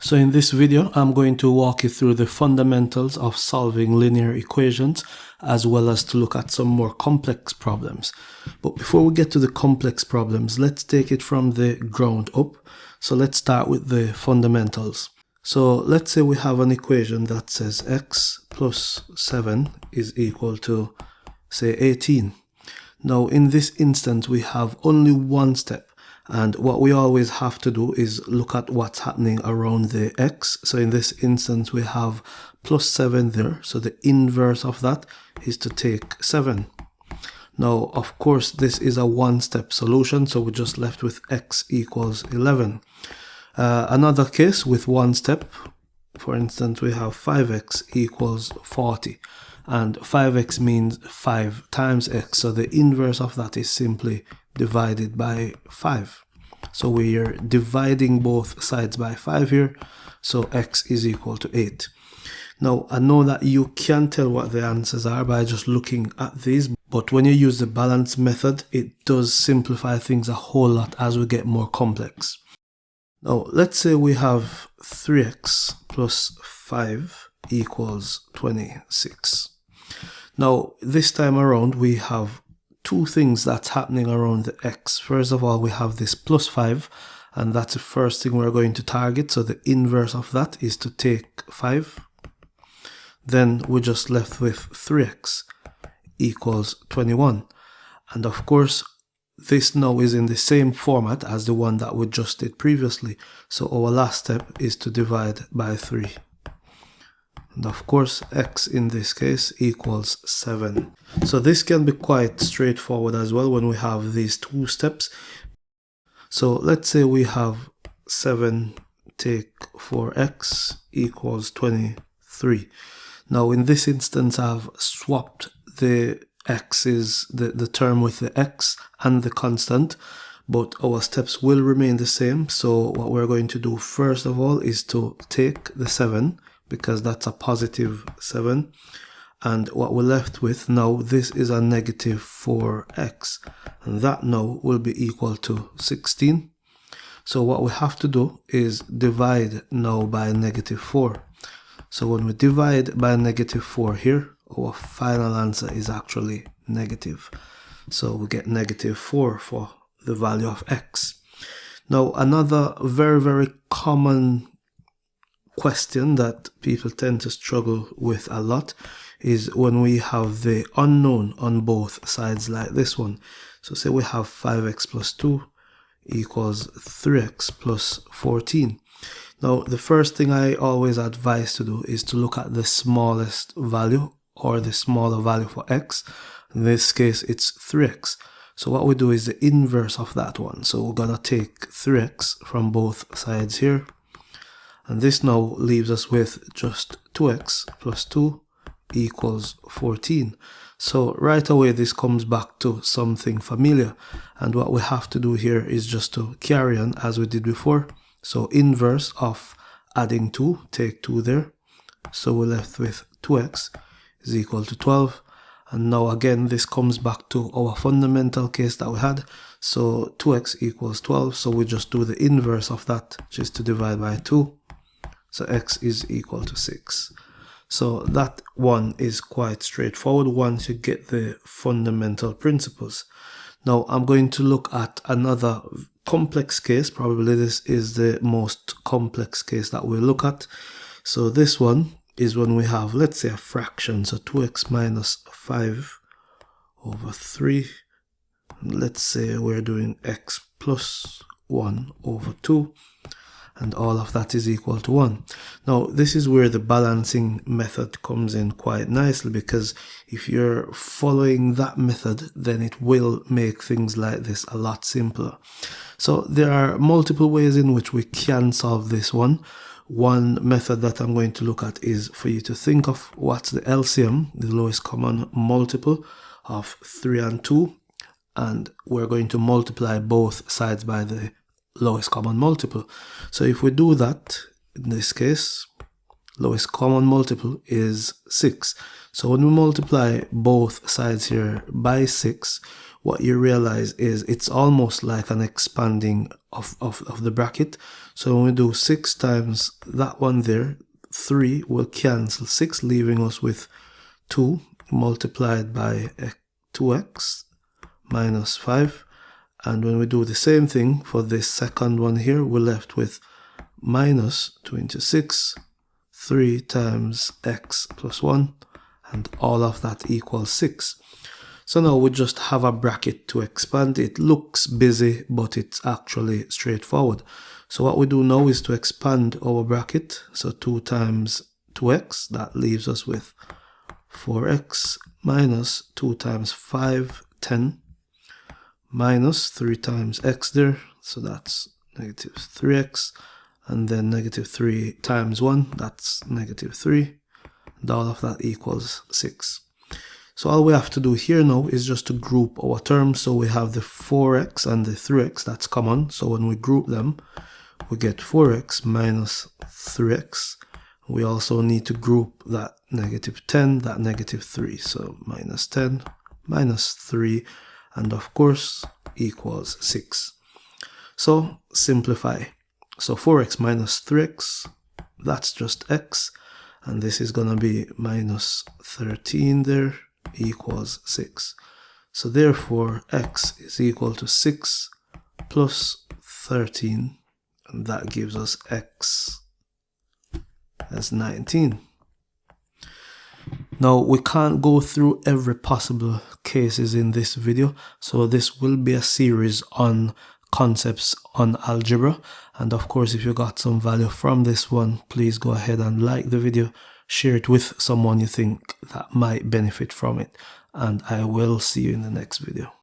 So in this video, I'm going to walk you through the fundamentals of solving linear equations, as well as to look at some more complex problems. But before we get to the complex problems, let's take it from the ground up. So let's start with the fundamentals. So let's say we have an equation that says x plus 7 is equal to, say, 18. Now in this instance, we have only one step. And what we always have to do is look at what's happening around the x. So in this instance, we have plus 7 there. So the inverse of that is to take 7. Now, of course, this is a one-step solution. So we're just left with x equals 11. Another case with one step, for instance, we have 5x equals 40. And 5x means 5 times x. So the inverse of that is simply divided by 5. So we are dividing both sides by 5 here. So x is equal to 8. Now, I know that you can tell what the answers are by just looking at these. But when you use the balance method, it does simplify things a whole lot as we get more complex. Now, let's say we have 3x plus 5 equals 26. Now, this time around, we have two things that's happening around the x. First of all, we have this plus 5, and that's the first thing we're going to target. So the inverse of that is to take 5. Then we're just left with 3x equals 21. And of course, this now is in the same format as the one that we just did previously. So our last step is to divide by 3. And of course, x in this case equals 7. So this can be quite straightforward as well when we have these two steps. So let's say we have 7 take 4x equals 23. Now in this instance, I've swapped the x's, the term with the x and the constant, but our steps will remain the same. So what we're going to do first of all is to take the 7, because that's a positive 7. And what we're left with now, this is a negative 4x. And that now will be equal to 16. So what we have to do is divide now by negative 4. So when we divide by negative 4 here, our final answer is actually negative. So we get negative 4 for the value of x. Now another very, very common question that people tend to struggle with a lot is when we have the unknown on both sides like this one. So say we have 5x plus 2 equals 3x plus 14. Now the first thing I always advise to do is to look at the smallest value, or the smaller value for x. In this case it's 3x. So what we do is the inverse of that one. So we're gonna take 3x from both sides here. And this now leaves us with just 2x plus 2 equals 14. So right away, this comes back to something familiar. And what we have to do here is just to carry on as we did before. So inverse of adding 2, take 2 there. So we're left with 2x is equal to 12. And now again, this comes back to our fundamental case that we had. So 2x equals 12. So we just do the inverse of that, which is to divide by 2. So x is equal to 6. So that one is quite straightforward once you get the fundamental principles. Now I'm going to look at another complex case. Probably this is the most complex case that we'll look at. So this one is when we have, let's say, a fraction. So 2x minus 5 over 3. Let's say we're doing x plus 1 over 2. And all of that is equal to 1. Now, this is where the balancing method comes in quite nicely, because if you're following that method, then it will make things like this a lot simpler. So there are multiple ways in which we can solve this one. One method that I'm going to look at is for you to think of what's the LCM, the lowest common multiple of 3 and 2. And we're going to multiply both sides by the lowest common multiple. So if we do that, in this case, lowest common multiple is 6. So when we multiply both sides here by 6, what you realize is it's almost like an expanding of the bracket. So when we do 6 times that one there, 3 will cancel 6, leaving us with 2 multiplied by 2x minus 5. And when we do the same thing for this second one here, we're left with minus 26, 3 times x plus 1, and all of that equals 6. So now we just have a bracket to expand. It looks busy, but it's actually straightforward. So what we do now is to expand our bracket. So 2 times 2x, that leaves us with 4x minus 2 times 5, 10, minus 3 times x there, so that's negative 3x, and then negative 3 times 1, that's negative 3, and all of that equals 6. So all we have to do here now is just to group our terms. So we have the 4x and the 3x, that's common. So when we group them, we get 4x minus 3x. We also need to group that negative 10, that negative 3. So minus 10, minus 3, and of course equals 6. So simplify. So 4x minus 3x, that's just x. And this is going to be minus 13 there, equals 6. So therefore x is equal to 6 plus 13, and that gives us x as 19. Now we can't go through every possible cases in this video, so this will be a series on concepts on algebra. And of course, if you got some value from this one, please go ahead and like the video, share it with someone you think that might benefit from it, and I will see you in the next video.